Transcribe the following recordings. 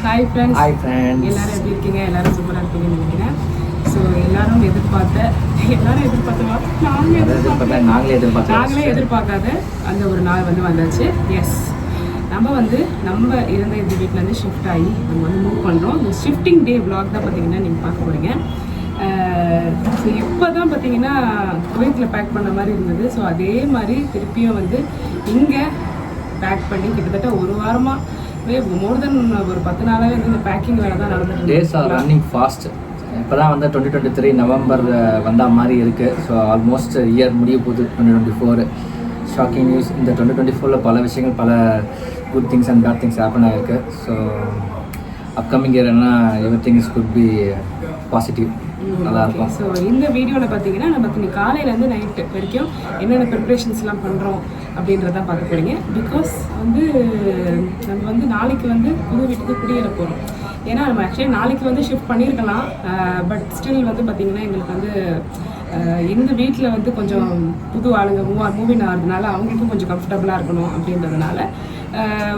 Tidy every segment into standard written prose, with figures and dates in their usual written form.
Hi friends. Hi friends. எல்லாரும் எப்படி இருக்கீங்க? எல்லாரும் சூப்பராக இருப்பீங்கன்னு நினைக்கிறேன். ஸோ எல்லாரும் நாங்களே எதிர்பார்க்காத அந்த ஒரு நாள் வந்தாச்சு. எஸ், நம்ம இருந்த இந்த வீட்டிலேருந்து ஷிஃப்ட் ஆகி நம்ம மூவ் பண்ணுறோம். இந்த ஷிஃப்டிங் டே விளாக் தான் பார்த்தீங்கன்னா நீங்கள் பார்க்க போகிறீங்க. ஸோ இப்போ தான் பார்த்தீங்கன்னா குவைத்தில் பேக் பண்ண மாதிரி இருந்தது. ஸோ அதே மாதிரி திருப்பியும் இங்கே பேக் பண்ணி கிட்டத்தட்ட ஒரு வாரமாக மோர் தென் ஒரு 10 நாளாகவே இந்த பேக்கிங் வேலை தான் நடந்துட்டு. Days are running fast. இப்போ தான் 2023 நவம்பர் வந்த மாதிரி இருக்குது. ஸோ ஆல்மோஸ்ட் இயர் முடிய போகுது 2024. Shocking news. இந்த 2024 பல விஷயங்கள், பல good things and bad things happen ஆகிருக்கு. ஸோ அப்கமிங் இயர் என்ன everything is good be positive, நல்லாயிருக்கும். ஸோ இந்த வீடியோவில் பார்த்தீங்கன்னா நமக்கு இன்னைக்கு காலையிலேருந்து நைட்டு வரைக்கும் என்னென்ன ப்ரிப்ரேஷன்ஸ்லாம் பண்ணுறோம் அப்படின்றதான் பார்க்க போகிறீங்க. பிகாஸ் நம்ம நாளைக்கு புது வீட்டுக்கு குடியேற போகிறோம். ஏன்னா நம்ம ஆக்சுவலி நாளைக்கு ஷிஃப்ட் பண்ணியிருக்கலாம். பட் ஸ்டில் பார்த்தீங்கன்னா எங்களுக்கு இந்த வீட்டில் கொஞ்சம் புது ஆளுங்க மூவின் ஆகிறதுனால அவங்களுக்கும் கொஞ்சம் கம்ஃபர்டபுளாக இருக்கணும் அப்படின்றதுனால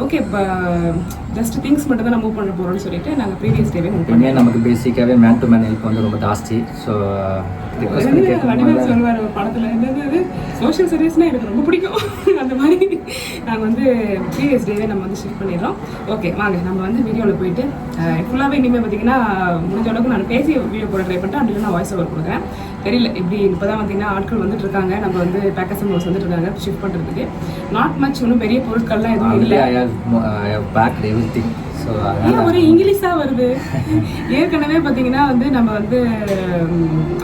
ஓகே, இப்போ ஜஸ்ட் திங்ஸ் மட்டும் தான் நான் மூவ் பண்ண போகிறோம்னு சொல்லிட்டு நாங்கள் ப்ரீவியஸ் டேவே மூவ் பண்ணி. நமக்கு பேசிக்காகவே மேன் டு மேன் ஹெல்ப் ரொம்ப ஜாஸ்தி. ஸோ வடிவேல் சொல்லுவார் ஒரு படத்தில், என்னது சோஷியல் சர்வீஸ்னால் எனக்கு ரொம்ப பிடிக்கும். அந்த மாதிரி நாங்கள் ப்ரீவியஸ் டேவே நம்ம ஷிஃப்ட் பண்ணிடுறோம். ஓகே வாங்க, நம்ம வீடியோவில் போயிட்டு ஃபுல்லாகவே இனிமேல் பார்த்தீங்கன்னா முடிஞ்ச அளவுக்கு நான் பேசி வீடியோ போட ட்ரை பண்ணிட்டு அப்படி நான் வாய்ஸ் ஓவர் கொடுக்குறேன். தெரியல எப்படி இப்போ தான் ஆட்கள் வந்துட்டு இருக்காங்க. நம்ம பேக்கர்ஸ் அண்ட் மோஸ் வந்துட்டு இருக்காங்க ஷிஃப்ட் பண்ணுறதுக்கு. நாட் மச், ஒன்றும் பெரிய பொருட்கள்லாம் எதுவும் இல்லை. ஒரு இங்கிலீஷாக வருது. ஏற்கனவே பார்த்தீங்கன்னா நம்ம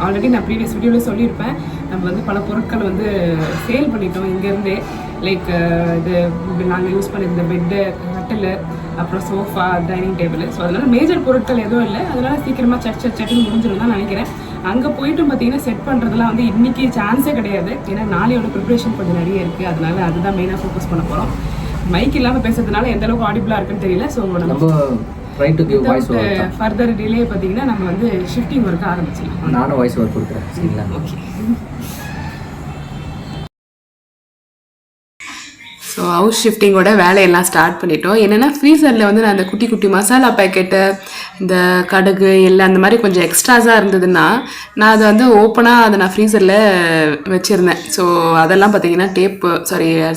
ஆல்ரெடி நான் ப்ரீவியஸ் வீடியோவில் சொல்லியிருப்பேன். நம்ம பல பொருட்கள் சேல் பண்ணிட்டோம் இங்கேருந்தே. லைக் இது நாங்கள் யூஸ் பண்ணியிருந்த பெட்டு, கட்டில், அப்புறம் சோஃபா, டைனிங் டேபிள். ஸோ அதனால் மேஜர் பொருட்கள் எதுவும் இல்லை. அதனால் சீக்கிரமாக சட்டுன்னு முடிஞ்சிடும் தான் நினைக்கிறேன். அங்கே போய்ட்டும் பார்த்தீங்கன்னா செட் பண்ணுறதுலாம் இன்றைக்கி சான்ஸே கிடையாது. ஏன்னா நாளையோட ப்ரிப்ரேஷன் கொஞ்சம் நிறைய இருக்குது. அதனால அதுதான் மெயினாக ஃபோக்கஸ் பண்ண போகிறோம். மைக் இல்லாமல் பேசுறதுனால எந்த அளவுக்கு ஆடிபிளாக இருக்குன்னு தெரியல. ஸோ ஃபர்தர் டிலே பார்த்தீங்கன்னா நம்ம ஷிஃப்டிங் ஒர்க் ஆரம்பிச்சிடலாம். நானும் வாய்ஸ் ஒர்க் கொடுக்குறேன். சரிங்களா? ஓகே. ஸோ ஹவுஸ் ஷிஃப்டிங்கோட வேலையெல்லாம் ஸ்டார்ட் பண்ணிட்டோம். என்னென்னா ஃப்ரீசரில் நான் அந்த குட்டி குட்டி மசாலா பேக்கெட்டு, இந்த கடுகு, எல்லாம் அந்த மாதிரி கொஞ்சம் எக்ஸ்ட்ராஸாக இருந்ததுன்னா நான் அதை ஓப்பனாக நான் ஃப்ரீசரில் வச்சுருந்தேன். ஸோ அதெல்லாம் பார்த்தீங்கன்னா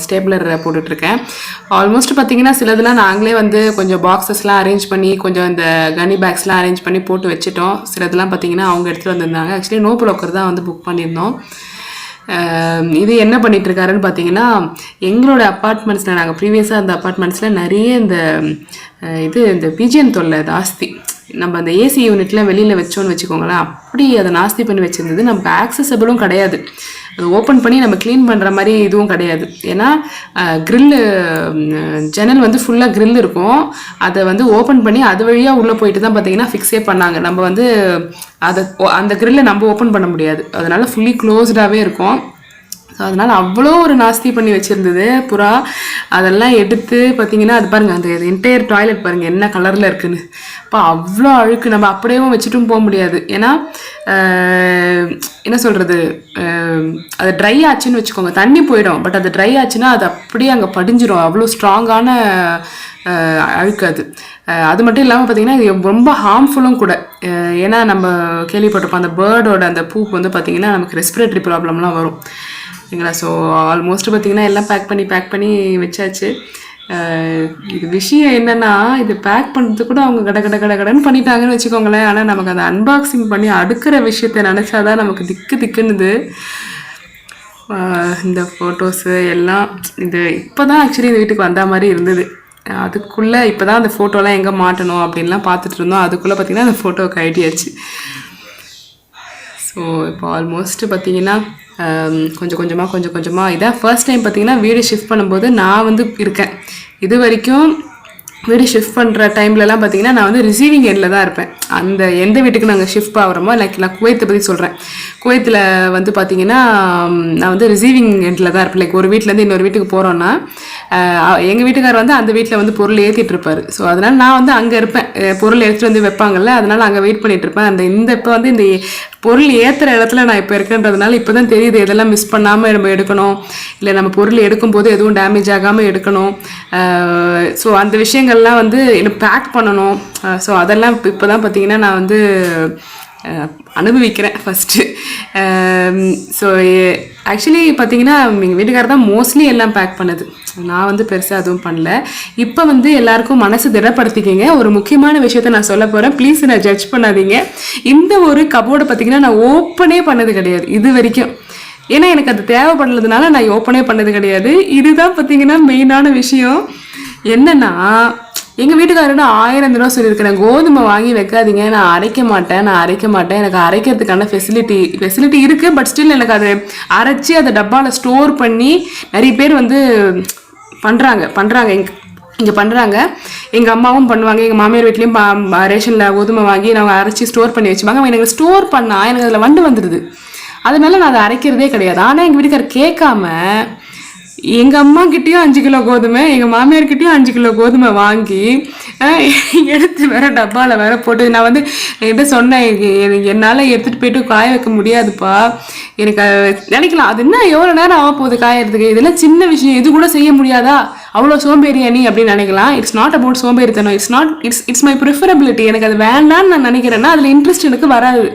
ஸ்டேப்லர் போட்டுட்ருக்கேன். ஆல்மோஸ்ட் பார்த்தீங்கன்னா சிலதெல்லாம் நாங்களே கொஞ்சம் பாக்ஸஸ்லாம் அரேஞ்ச் பண்ணி, கொஞ்சம் இந்த கனி பேக்ஸ்லாம் அரேஞ்ச் பண்ணி போட்டு வச்சுட்டோம். சிலதெல்லாம் பார்த்தீங்கன்னா அவங்க எடுத்துகிட்டு வந்திருந்தாங்க. ஆக்சுவலி நோ ப்ரோக்கர் தான் புக் பண்ணியிருந்தோம். இது என்ன பண்ணிகிட்ருக்காருன்னு பார்த்தீங்கன்னா, எங்களோட அப்பார்ட்மெண்ட்ஸில் நாங்கள் ப்ரீவியஸாக அந்த அப்பார்ட்மெண்ட்ஸில் நிறைய இந்த பிஜிஎன் தொல்லை ஜாஸ்தி. நம்ம அந்த ஏசி யூனிட்லாம் வெளியில் வச்சோன்னு வச்சுக்கோங்களேன், அப்படி அதை நாஸ்தி பண்ணி வச்சுருந்தது. நமக்கு ஆக்சசபிளும் கிடையாது. அது ஓப்பன் பண்ணி நம்ம க்ளீன் பண்ணுற மாதிரி இதுவும் கிடையாது. ஏன்னா க்ரில்லு ஜன்னல் ஃபுல்லாக க்ரில் இருக்கும். அதை ஓப்பன் பண்ணி அது வழியாக உள்ளே போயிட்டு தான் பார்த்தீங்கன்னா ஃபிக்ஸே பண்ணாங்க. நம்ம அந்த க்ரில்லை நம்ம ஓப்பன் பண்ண முடியாது. அதனால் ஃபுல்லி க்ளோஸ்டாகவே இருக்கும். ஸோ அதனால் அவ்வளோ ஒரு நாஸ்தி பண்ணி வச்சுருந்தது புறா. அதெல்லாம் எடுத்து பார்த்திங்கன்னா அது பாருங்கள், அந்த என்டையர் டாய்லெட் பாருங்கள் என்ன கலரில் இருக்குதுன்னு. அப்போ அவ்வளோ அழுக்கு. நம்ம அப்படியே வச்சுட்டும் போக முடியாது. ஏன்னா என்ன சொல்கிறது, அது ட்ரை ஆச்சுன்னு வச்சுக்கோங்க, தண்ணி போயிடும். பட் அது ட்ரை ஆச்சுன்னா அது அப்படியே அங்கே படிஞ்சிடும். அவ்வளோ ஸ்ட்ராங்கான அழுக்காது. அது மட்டும் இல்லாமல் பார்த்திங்கன்னா இது ரொம்ப ஹார்ம்ஃபுல்லும் கூட. ஏன்னா நம்ம கேள்விப்பட்டிருப்போம், அந்த பேர்டோட அந்த பூ பார்த்திங்கன்னா நமக்கு ரெஸ்பிரேட்டரி ப்ராப்ளம்லாம் வரும் சரிங்களா. ஸோ ஆல்மோஸ்ட் பார்த்திங்கன்னா எல்லாம் பேக் பண்ணி வச்சாச்சு. இது விஷயம் என்னென்னா, இது பேக் பண்ணுறது கூட அவங்க கடன்னு பண்ணிட்டாங்கன்னு வச்சுக்கோங்களேன். ஆனால் நமக்கு அந்த அன்பாக்சிங் பண்ணி அடுக்கிற விஷயத்தை நினச்சாதான் நமக்கு திக்குன்னுது. இந்த ஃபோட்டோஸு எல்லாம் இப்போ தான் ஆக்சுவலி இந்த வீட்டுக்கு வந்த மாதிரி இருந்தது. அதுக்குள்ளே இப்போ தான் அந்த ஃபோட்டோலாம் எங்கே மாட்டணும் அப்படின்லாம் பார்த்துட்டு இருந்தோம். அதுக்குள்ளே பார்த்திங்கன்னா அந்த ஃபோட்டோ கழட்டியாச்சு. ஸோ இப்போ ஆல்மோஸ்ட் பார்த்திங்கன்னா கொஞ்சம் கொஞ்சமாக இதான் ஃபர்ஸ்ட் டைம் பார்த்திங்கன்னா வீடு ஷிஃப்ட் பண்ணும்போது நான் இருக்கேன். இது வரைக்கும் வீடு ஷிஃப்ட் பண்ணுற டைம்லலாம் பார்த்திங்கன்னா நான் ரிசீவிங் எண்டில் தான் இருப்பேன். அந்த எந்த வீட்டுக்கு நாங்கள் ஷிஃப்ட் ஆகிறோமோ, லைக் நான் குவைத்தை பற்றி சொல்கிறேன். குவைத்தில் பார்த்திங்கன்னா நான் ரிசீவிங் எண்டில் தான் இருப்பேன். லைக் ஒரு வீட்டிலேருந்து இன்னொரு வீட்டுக்கு போகிறோன்னா எங்கள் வீட்டுக்காரர் அந்த வீட்டில் பொருள் ஏற்றிட்டு இருப்பார். ஸோ அதனால் நான் அங்கே இருப்பேன். பொருள் எடுத்துகிட்டு வைப்பாங்கள்ல, அதனால் அங்கே வெயிட் பண்ணிகிட்டு இருப்பேன். இந்த இப்போ இந்த பொருள் ஏற்றுற இடத்துல நான் இப்போ இருக்கேன்றதுனால இப்போ தான் தெரியுது எதெல்லாம் மிஸ் பண்ணாமல் நம்ம எடுக்கணும், இல்லை நம்ம பொருள் எடுக்கும்போது எதுவும் டேமேஜ் ஆகாமல் எடுக்கணும். ஸோ அந்த விஷயங்கள்லாம் வந்து எனக்கு பேக் பண்ணணும். ஸோ அதெல்லாம் இப்போ தான் பார்த்தீங்கன்னா நான் வந்து அனுபவிக்கிறேன் ஃபஸ்ட்டு. ஸோ ஆக்சுவலி பார்த்தீங்கன்னா எங்கள் வீட்டுக்காரர் தான் மோஸ்ட்லி எல்லாம் பேக் பண்ணுது, நான் வந்து பெருசாக அதுவும் பண்ணல. இப்போ வந்து எல்லாருக்கும் மனசு திடப்படுத்திக்கிங்க. ஒரு முக்கியமான விஷயத்த நான் சொல்ல போகிறேன், ப்ளீஸ் நான் ஜட்ஜ் பண்ணாதீங்க. இந்த ஒரு கபோர்டை பார்த்தீங்கன்னா நான் ஓப்பனே பண்ணது கிடையாது இது வரைக்கும். ஏன்னா எனக்கு அது தேவைப்படுறதுனால நான் ஓப்பனே பண்ணது கிடையாது. இதுதான் பார்த்தீங்கன்னா மெயினான விஷயம். என்னன்னா எங்கள் வீட்டுக்காரர்னா 1000 தடவை சொல்லியிருக்கிறேன், கோதுமை வாங்கி வைக்காதீங்க, நான் அரைக்க மாட்டேன். எனக்கு அரைக்கிறதுக்கான ஃபெசிலிட்டி இருக்குது. பட் ஸ்டில் எனக்கு அதை அரைச்சி அதை டப்பாவில் ஸ்டோர் பண்ணி நிறைய பேர் வந்து பண்ணுறாங்க இங்கே பண்ணுறாங்க. எங்கள் அம்மாவும் பண்ணுவாங்க, எங்கள் மாமியார் வீட்லேயும் ரேஷனில் கோதுமை வாங்கி நாங்கள் அரைச்சி ஸ்டோர் பண்ணி வச்சுப்பாங்க. எனக்கு ஸ்டோர் பண்ணால் எனக்கு அதில் வண்டு வந்துடுது, அதனால நான் அதை அரைக்கிறதே கிடையாது. ஆனால் எங்கள் வீட்டுக்காரர் கேட்காம எங்கள் அம்மா கிட்டேயும் 5 கிலோ கோதுமை, எங்கள் மாமியார்கிட்டையும் 5 கிலோ கோதுமை வாங்கி எடுத்து வேற டப்பாவில் வேற போட்டு, நான் வந்து என்கிட்ட சொன்னேன், என்னால் எடுத்துகிட்டு போயிட்டு காய வைக்க முடியாதுப்பா, எனக்கு நினைக்கலாம் அது என்ன எவ்வளோ நேரம் ஆக போகுது காயறதுக்கு, இதெல்லாம் சின்ன விஷயம், இது கூட செய்ய முடியாதா, அவ்வளோ சோம்பேறியா நீ அப்படின்னு நினைக்கலாம். இட்ஸ் நாட் அபவுட் சோம்பேறித்தனம், இட்ஸ் மை ப்ரிஃபரபிலிட்டி. எனக்கு அது வேண்டான்னு நான் நினைக்கிறேன்னா அதில் இன்ட்ரெஸ்ட் எனக்கு வராது.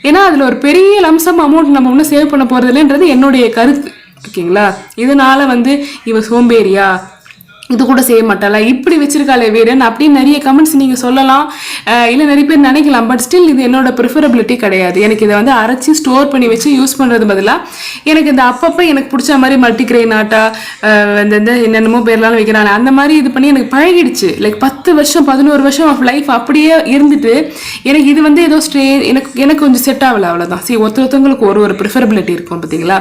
ஏன்னா அதில் ஒரு பெரிய லம்சம் அமௌண்ட் நம்ம ஒன்றும் சேவ் பண்ண போகிறது இல்லைன்றது என்னுடைய கருத்து. ஓகேங்களா? இதனால வந்து இவ சோம்பேறியா, இது கூட செய்ய மாட்டாளா, இப்படி வச்சிருக்காளே வீடுன்னு அப்படின்னு நிறைய கமெண்ட்ஸ் நீங்கள் சொல்லலாம், இல்லை நிறைய பேர் நினைக்கலாம். பட் ஸ்டில் இது என்னோட ப்ரிஃபரபிலிட்டி கிடையாது. எனக்கு இதை வந்து அரைச்சி ஸ்டோர் பண்ணி வச்சு யூஸ் பண்ணுறது பதிலாக எனக்கு இந்த அப்பப்போ எனக்கு பிடிச்ச மாதிரி மல்டிகிரெயின் ஆட்டா இந்த என்னென்னமோ பேர்லாம் வைக்கிறாங்க, அந்த மாதிரி இது பண்ணி எனக்கு பழகிடுச்சு. லைக் 10 வருஷம் 11 வருஷம் ஆஃப் லைஃப் அப்படியே இருந்துட்டு எனக்கு இது வந்து ஏதோ எனக்கு கொஞ்சம் செட் ஆகலை, அவ்வளோதான். சரி, ஒருத்தவங்களுக்கு ஒரு ப்ரிஃபரபிலிட்டி இருக்கும் பார்த்தீங்களா,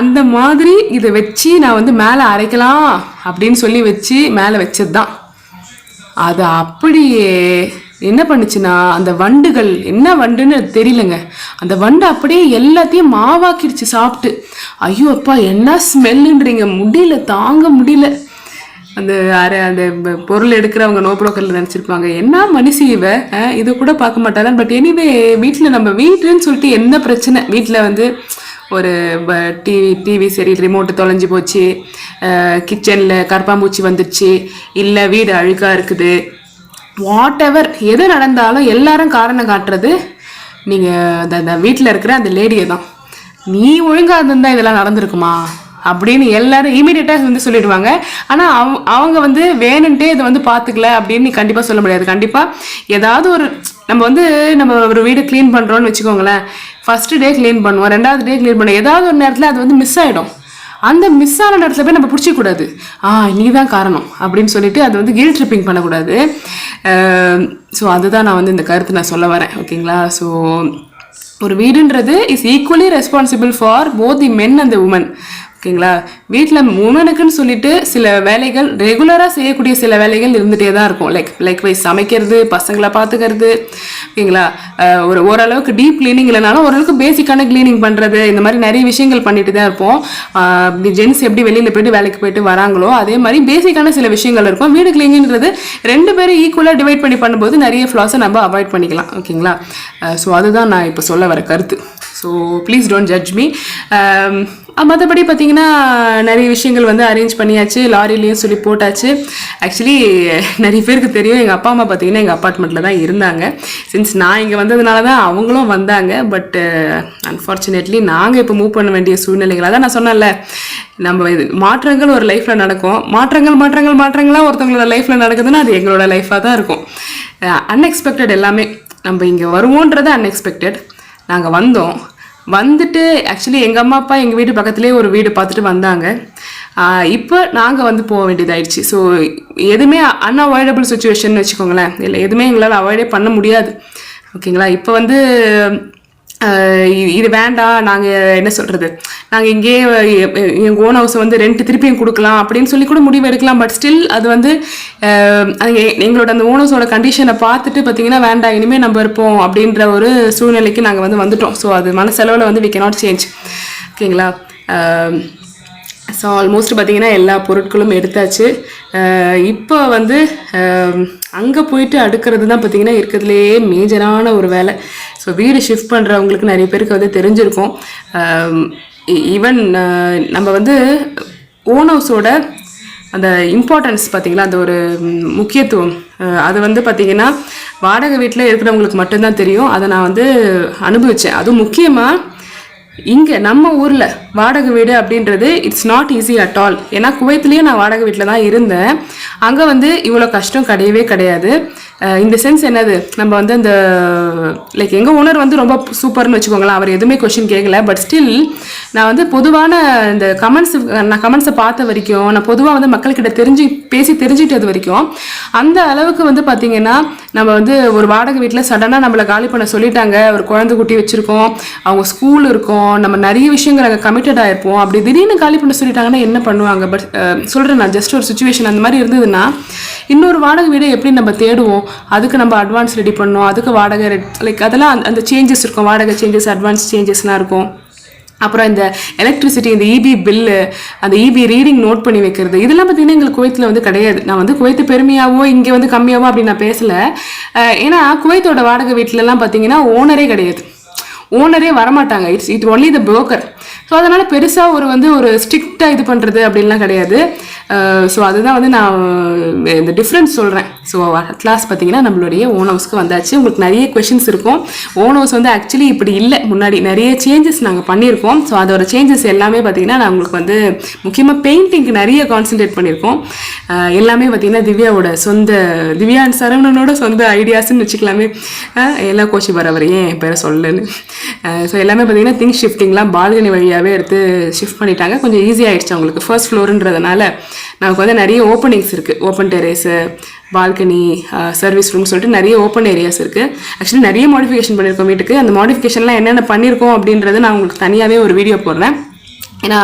அந்த மாதிரி இதை வச்சு நான் வந்து மேலே அரைக்கலாம் அப்படின்னு சொல்லி வச்சு மேலே வச்சது தான். அது அப்படியே என்ன பண்ணுச்சுன்னா, அந்த வண்டுகள் என்ன வண்டுன்னு தெரியலங்க, அந்த வண்டு அப்படியே எல்லாத்தையும் மாவாக்கிடுச்சு சாப்பிட்டு. ஐயோ அப்பா என்ன ஸ்மெல்லுன்றீங்க, முடியல, தாங்க முடியல. அந்த பொருள் எடுக்கிறவங்க நோ ப்ரோக்கரில் நினச்சிருப்பாங்க என்ன மனுஷி இவ, இதை கூட பார்க்க மாட்டாதான். பட் எனிவே வீட்டில் நம்ம வீட்டுன்னு சொல்லிட்டு என்ன பிரச்சனை, வீட்டில் வந்து ஒரு டிவி சரி ரிமோட்டு தொலைஞ்சி போச்சு, கிச்சனில் கரப்பாம்பூச்சி வந்துடுச்சு, இல்லை வீடு அழுக்காக இருக்குது, வாட் எவர் எது நடந்தாலும் எல்லாரும் காரணம் காட்டுறது நீங்கள் அந்த வீட்டில் இருக்கிற அந்த லேடியை தான். நீ ஒழுங்காக இருந்தால் இதெல்லாம் நடந்திருக்குமா அப்படின்னு எல்லாரும் இமீடியட்டாக வந்து சொல்லிடுவாங்க. ஆனால் அவங்க வந்து வேணுன்ட்டே இதை வந்து பார்த்துக்கல அப்படின்னு கண்டிப்பாக சொல்ல முடியாது. கண்டிப்பாக ஏதாவது ஒரு நம்ம ஒரு வீடு க்ளீன் பண்ணுறோன்னு வச்சுக்கோங்களேன், ஃபஸ்ட்டு டே க்ளீன் பண்ணுவோம், 2வது டே க்ளீன் பண்ணுவோம், ஏதாவது ஒரு நேரத்தில் அது வந்து மிஸ் ஆகிடும். அந்த மிஸ் ஆன நேரத்தில் போய் நம்ம பிடிச்சிக்கூடாது, நீ தான் காரணம் அப்படின்னு சொல்லிட்டு அது வந்து கில்ட் ட்ரிப்பிங் பண்ணக்கூடாது. ஸோ அதுதான் நான் வந்து இந்த கருத்து நான் சொல்ல வரேன். ஓகேங்களா? ஸோ ஒரு வீடுன்றது is equally responsible for both the men and the woman. ஓகேங்களா? வீட்டில் உமனுக்குன்னு சொல்லிட்டு சில வேலைகள் ரெகுலராக செய்யக்கூடிய சில வேலைகள் இருந்துகிட்டே தான் இருக்கும். லைக் வைஸ் சமைக்கிறது, பசங்களை பார்த்துக்கிறது. ஓகேங்களா? ஓரளவுக்கு டீப் கிளீனிங் இல்லைனாலும் ஓரளவுக்கு பேசிக்கான கிளீனிங் பண்ணுறது, இந்த மாதிரி நிறைய விஷயங்கள் பண்ணிட்டு தான் இருப்போம். ஜென்ஸ் எப்படி வெளியில் போயிட்டு வேலைக்கு போயிட்டு வராங்களோ அதே மாதிரி பேசிக்கான சில விஷயங்கள் இருக்கும். வீடு கிளீனிங்கிறது 2 பேரும் ஈக்குவலாக டிவைட் பண்ணி பண்ணும்போது நிறைய ஃப்ளாஸை நம்ம அவாய்ட் பண்ணிக்கலாம். ஓகேங்களா? ஸோ அதுதான் நான் இப்போ சொல்ல வர கருத்து. So please don't judge me. மற்றபடி பார்த்தீங்கன்னா நிறைய விஷயங்கள் வந்து அரேஞ்ச் பண்ணியாச்சு, லாரிலையும் சொல்லி போட்டாச்சு. ஆக்சுவலி நிறைய பேருக்கு தெரியும், எங்கள் அப்பா அம்மா பார்த்தீங்கன்னா எங்கள் அப்பார்ட்மெண்ட்டில் தான் இருந்தாங்க. சின்ஸ் நான் இங்கே வந்ததுனால தான் அவங்களும் வந்தாங்க. பட் அன்ஃபார்ச்சுனேட்லி நாங்கள் இப்போ மூவ் பண்ண வேண்டிய சூழ்நிலைகள், அதான் நான் சொன்னேன்ல, நம்ம இது மாற்றங்கள் ஒரு லைஃப்பில் நடக்கும். மாற்றங்களாக ஒருத்தவங்களோட லைஃப்பில் நடக்குதுன்னா அது எங்களோட லைஃபாக தான் இருக்கும். அன்எக்ஸ்பெக்டட் எல்லாமே. நம்ம இங்கே வருவோன்றது அன்எக்ஸ்பெக்டட். நாங்கள் வந்துட்டு ஆக்சுவலி எங்கள் அம்மா அப்பா எங்கள் வீட்டு பக்கத்துலேயே ஒரு வீடு பார்த்துட்டு வந்தாங்க. இப்போ நாங்கள் வந்து போக வேண்டியதாயிடுச்சு. ஸோ எதுவுமே அன்அவாய்டபுள் சுச்சுவேஷன் வச்சுக்கோங்களேன், இல்லை எதுவுமே எங்களால் அவாய்டே பண்ண முடியாது. ஓகேங்களா? இப்போ வந்து இது வேண்டாம், நாங்கள் என்ன சொல்கிறது, நாங்கள் இங்கேயே எங்கள் ஓன் ஹவுஸை வந்து ரெண்ட் திருப்பியும் கொடுக்கலாம் அப்படின்னு சொல்லி கூட முடிவு எடுக்கலாம். பட் ஸ்டில் அது வந்து எங்களோட அந்த ஓன் ஹவுஸோட கண்டிஷனை பார்த்துட்டு பார்த்தீங்கன்னா வேண்டாம், இனிமேல் நம்ம இருப்போம் அப்படின்ற ஒரு சூழ்நிலைக்கு நாங்கள் வந்துட்டோம். ஸோ அது மனசெலவில் வந்து வி கேனாட் சேஞ்ச். ஓகேங்களா? ஸோ ஆல்மோஸ்ட் பார்த்தீங்கன்னா எல்லா பொருட்களும் எடுத்தாச்சு. இப்போ வந்து அங்கே போயிட்டு அடுக்கிறது தான் பார்த்திங்கன்னா இருக்கிறதுலேயே மேஜரான ஒரு வேலை. ஸோ வீடு ஷிஃப்ட் பண்ணுறவங்களுக்கு நிறைய பேருக்கு வந்து தெரிஞ்சிருக்கும். ஈவன் நம்ம வந்து ஓன் ஹவுஸோட அந்த இம்பார்ட்டன்ஸ் பார்த்திங்களா, அந்த ஒரு முக்கியத்துவம் அது வந்து பார்த்திங்கன்னா வாடகை வீட்டில் இருக்கிறவங்களுக்கு மட்டும்தான் தெரியும். அதை நான் வந்து அனுபவித்தேன். அதுவும் முக்கியமாக இங்கே நம்ம ஊரில் வாடகை வீடு அப்படின்றது it's not easy at all. ஏன்னா குவைத்துலேயும் நான் வாடகை வீட்டில் தான் இருந்தேன். அங்கே வந்து இவ்வளோ கஷ்டம் கிடையவே கிடையாது. இந்த சென்ஸ் என்னது, நம்ம வந்து அந்த லைக் எங்கள் ஓனர் வந்து ரொம்ப சூப்பர்னு வச்சுக்கோங்களேன். அவர் எதுவுமே கொஷின் கேட்கல. பட் ஸ்டில் நான் வந்து பொதுவான இந்த கமெண்ட்ஸை பார்த்த வரைக்கும், நான் பொதுவாக வந்து மக்கள்கிட்ட தெரிஞ்சுக்கிட்டது வரைக்கும் அந்த அளவுக்கு வந்து பார்த்திங்கன்னா நம்ம வந்து ஒரு வாடகை வீட்டில் சடனாக நம்மளை காலி பண்ண சொல்லிட்டாங்க. ஒரு குழந்தை குட்டி வச்சுருக்கோம், அவங்க ஸ்கூல் இருக்கும், நம்ம நிறைய விஷயங்கள் அங்கே கமிட்டட் ஆகிருப்போம். அப்படி திடீர்னு காலி பண்ண சொல்லிட்டாங்கன்னா என்ன பண்ணுவாங்க? பட் சொல்கிறேன் நான், ஜஸ்ட் ஒரு சுச்சுவேஷன் அந்த மாதிரி இருந்ததுன்னா இன்னொரு வாடகை வீடை எப்படி நம்ம தேடுவோம்? அதுக்கு நம்ம அட்வான்ஸ் ரெடி பண்ணோம், அதுக்கு வாடகை லைக் அதெல்லாம் அந்த சேஞ்சஸ் இருக்கும், வாடகை சேஞ்சஸ், அட்வான்ஸ் சேஞ்சஸ்லாம் இருக்கும். அப்புறம் இந்த எலக்ட்ரிசிட்டி, இந்த இபி பில்லு, அந்த இபி ரீடிங் நோட் பண்ணி வைக்கிறது, இதெல்லாம் பார்த்திங்கன்னா எங்களுக்கு குவைத்தில் வந்து கிடையாது. நான் வந்து குவைத்து பெருமையாவோ இங்கே வந்து கம்மியாவோ அப்படி நான் பேசலை. ஏன்னா குவைத்தோட வாடகை வீட்டிலலாம் பார்த்திங்கன்னா ஓனரே கிடையாது, ஓனரே வரமாட்டாங்க. It only the broker. So அதனால் பெருசாக ஒரு ஸ்ட்ரிக்டாக இது பண்ணுறது அப்படின்லாம் கிடையாது. ஸோ அதுதான் வந்து நான் இந்த டிஃப்ரென்ஸ் சொல்கிறேன். ஸோ அட் லாஸ்ட் பார்த்தீங்கன்னா நம்மளுடைய ஓன் ஹவுஸ்க்கு வந்தாச்சு. உங்களுக்கு நிறைய கொஷின்ஸ் இருக்கும். ஓன் ஹவுஸ் வந்து ஆக்சுவலி இப்படி இல்லை, முன்னாடி நிறைய சேஞ்சஸ் நாங்கள் பண்ணியிருக்கோம். ஸோ அதோட சேஞ்சஸ் எல்லாமே பார்த்தீங்கன்னா நான் உங்களுக்கு வந்து முக்கியமாக பெயிண்டிங்க்கு நிறைய கான்சன்ட்ரேட் பண்ணியிருக்கோம். எல்லாமே பார்த்தீங்கன்னா திவ்யா அண்ட் சரவணனோட சொந்த ஐடியாஸ்ன்னு வச்சுக்கலாமே. எல்லா கோச்சி வரவர் ஏன் பேரை சொல்லன்னு. ஸோ எல்லாமே பார்த்தீங்கன்னா திங்க் ஷிஃப்டிங்லாம் பால்கனி வழியாகவே எடுத்து ஷிஃப்ட் பண்ணிட்டாங்க. கொஞ்சம் ஈஸியாகிடுச்சு அவங்களுக்கு. ஃபர்ஸ்ட் ஃப்ளோருன்றதுனால நமக்கு வந்து நிறைய ஓப்பனிங்ஸ் இருக்குது. ஓப்பன் டெரேஸு, பால்கனி, சர்வீஸ் ரூம் சொல்லிட்டு நிறைய ஓப்பன் ஏரியாஸ் இருக்குது. ஆக்சுவலி நிறைய மாடிஃபிகேஷன் பண்ணியிருக்கோம் வீட்டுக்கு. அந்த மாடிஃபிகேஷன்லாம் என்னென்ன பண்ணியிருக்கோம் அப்படின்றத நான் உங்களுக்கு தனியாகவே ஒரு வீடியோ போடுறேன். ஏன்னா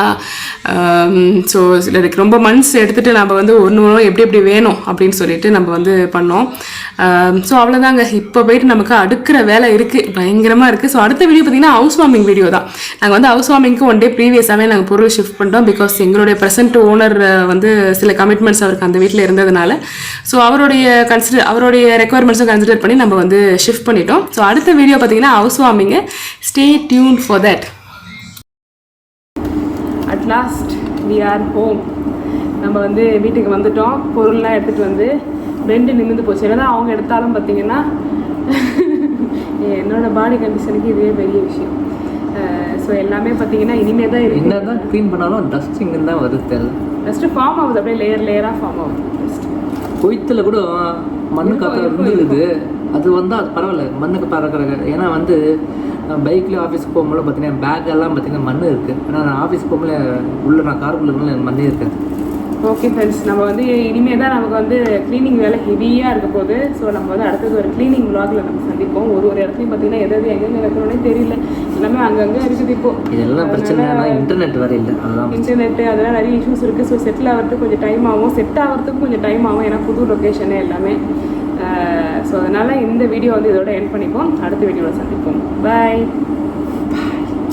ஸோ எனக்கு ரொம்ப மந்த்ஸ் எடுத்துகிட்டு நம்ம வந்து ஒன்று எப்படி வேணும் அப்படின்னு சொல்லிட்டு நம்ம வந்து பண்ணோம். ஸோ அவ்வளோதாங்க. இப்போ போயிட்டு நமக்கு அடுக்கிற வேலை இருக்குது, பயங்கரமாக இருக்குது. ஸோ அடுத்த வீடியோ பார்த்திங்கன்னா ஹவுஸ் வார்மிங் வீடியோ தான். நாங்கள் வந்து ஹவுஸ் வார்மிங்க்கு ஒன் டே ப்ரீவியஸாகவே நாங்கள் பொருள் ஷிஃப்ட் பண்ணிட்டோம். பிகாஸ் எங்களுடைய ப்ரெசென்ட் ஓனர் வந்து சில கமிட்மெண்ட்ஸ் அவருக்கு அந்த வீட்டில் இருந்ததுனால ஸோ அவருடைய ரெக்குவயர்மெண்ட்ஸும் கன்சிடர் பண்ணி நம்ம வந்து ஷிஃப்ட் பண்ணிட்டோம். ஸோ அடுத்த வீடியோ பார்த்திங்கன்னா house warming. Stay tuned for that. At last we are home. நம்ம வந்து வீட்டுக்கு வந்துட்டோம். பொருள்லாம் எடுத்துகிட்டு வந்து ரெண்டு நிமிர்ந்து போச்சு. ஏன்னா அவங்க எடுத்தாலும் பார்த்தீங்கன்னா என்னோடய பாடி கண்டிஷனுக்கு இதுவே பெரிய விஷயம். ஸோ எல்லாமே பார்த்தீங்கன்னா இனிமேல் தான் இருக்குது. என்ன தான் க்ளீன் பண்ணாலும் டஸ்ட் இங்கே தான் வருது. தெரியல, டஸ்ட்டு ஃபார்ம் ஆகுது, அப்படியே லேயராக ஃபார்ம் ஆகுது. கொய்த்தில் கூட மண்ணு காற்று இருந்துருக்குது. அது வந்தால் அது பரவாயில்ல, மண்ணுக்கு பறக்கிறாங்க. ஏன்னா வந்து பைக்கில் ஆஃபீஸ்க்கு போகும்போது பார்த்தீங்கன்னா பேக்கெல்லாம் பார்த்தீங்கன்னா மண் இருக்குது. ஆனால் நான் ஆஃபீஸ் போகும்போது நான் காருக்குள்ளே இருந்தாலும் மண்ணே இருக்காது. ஓகே ஃப்ரெண்ட்ஸ், நம்ம வந்து இனிமேல் தான் நமக்கு வந்து க்ளீனிங் வேலை ஹெவியாக இருக்க போகுது. ஸோ நம்ம வந்து அடுத்தது ஒரு க்ளீனிங் விலாகில் நம்ம சந்திப்போம். ஒரு இடத்துலையும் பார்த்தீங்கன்னா எதாவது எங்கெங்கே வைக்கணும்னே தெரியல, எல்லாமே அங்கங்கே இருக்குது. இப்போது இதெல்லாம் பிரச்சனை, இன்டர்நெட் வேறு இல்லை. அதெல்லாம் இன்டர்நெட்டு அதெல்லாம் நிறைய இஷ்யூஸ் இருக்குது. ஸோ செட்டில் ஆகிறதுக்கு கொஞ்சம் டைம் ஆகும், செட் ஆகிறதுக்கும் கொஞ்சம் டைம் ஆகும். ஏன்னா புது லொக்கேஷனு எல்லாமே. ஸோ அதனால் இந்த வீடியோ வந்து இதோட எண்ட் பண்ணிப்போம். அடுத்த வீடியோவில் சந்திப்போம். பாய்.